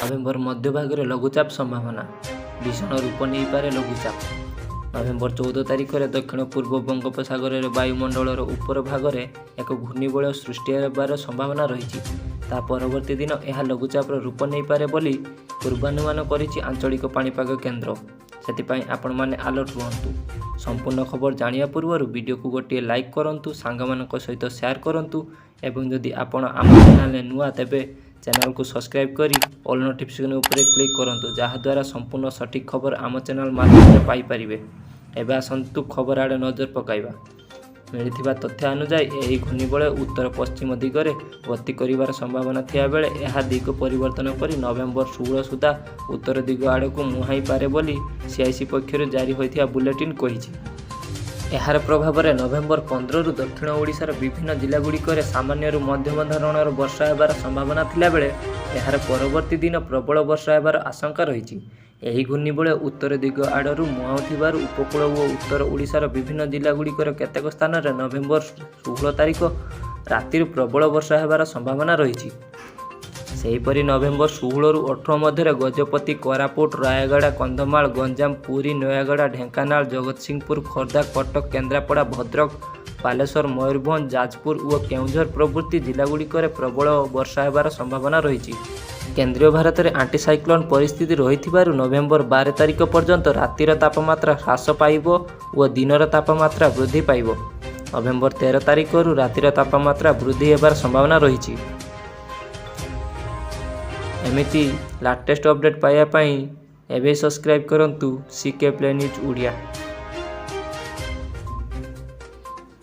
नवेम्बर मध्यभाग में लघुचाप संभावना भीषण रूप नहीं पारे लघुचाप। नवेम्बर 14 तारिख में दक्षिण पूर्व बंगोपसागर में वायुमंडल उपर भाग में एक घूर्णिबलय सृष्टि होबार संभावना रही। ता परवर्ती दिन यह लघुचाप रूप नहीं पारे बोली पूर्वानुमान करिछि आंचलिक पाणीपाग केन्द्र। से आपण मैंने अलर्ट रुहतु। संपूर्ण खबर जानिया पूर्व वीडियो को गोटे लाइक करूँ, सांग सहित शेयर करूँ एवं जदि आपण आम चैनल नुआ तेबे चैनल को सब्सक्राइब करी ऑल नोटिफिकेशन उपरे क्लिक करूँ, जहाद्वारा संपूर्ण सटीक खबर आम चैनल माध्यम पाइपर। एवं आसतु खबर आड़े नजर पकाइबा। मिलिथिबा तथ्य अनुसार यही घूर्णिबलय उत्तर पश्चिम दिगरे गति करिवार संभावना थिया बेले यह दिग परिवर्तन करी नवेम्बर 16 सुधा उत्तर दिग आड़ को मुहाई पारे बोली सीआईसी पक्षर जारी होइथिया बुलेटिन कहिछि। एहार प्रभाव में नवेम्बर 15 रु दक्षिण ओडिशार विभिन्न जिलागुड़िक सामान्य मध्यम धरणर वर्षा होबार संभावना थिला बेले एहार परवर्ती दिन प्रबल वर्षा होबार आशंका रही। यही घूर्णिबलय उत्तर दिग आड़ू मुहाउथिबार उपकूल और उत्तर ओडिशार विभिन्न जिलागुड़िकर केतेक स्थान में नवेम्बर 16 तारिख राति प्रबल वर्षा होबार संभावना रही। सेहीपरि नवेम्बर 16 रु 18 मध्य गजपति, कोरापुट, रायगड़ा, कंधमाल, गंजाम, पुरी, नयागड़ा, ढेंकानाल, जगतसिंहपुर, खोर्धा, कटक, केन्द्रापड़ा, भद्रक, बालेश्वर, मयूरभंज, जाजपुर और केउझर प्रभृति जिलागुड़िकर प्रबल वर्षा होबार संभावना रही। केंद्रीय भारत में आंटी साइक्लोन परिस्थिति रही नवेम्बर 12 तारिख पर्यंत रातिर तापमात्रा ह्रास पाइब और दिनर तापमात्रा वृद्धि पाइब। नवेम्बर 13 तारिख रु रातिर तापमात्रा वृद्धि होबार संभावना रही। एमिति लाटेस्ट अपडेट पाइबा पई एबे सब्सक्राइब करंतु ckplaynewsOdia।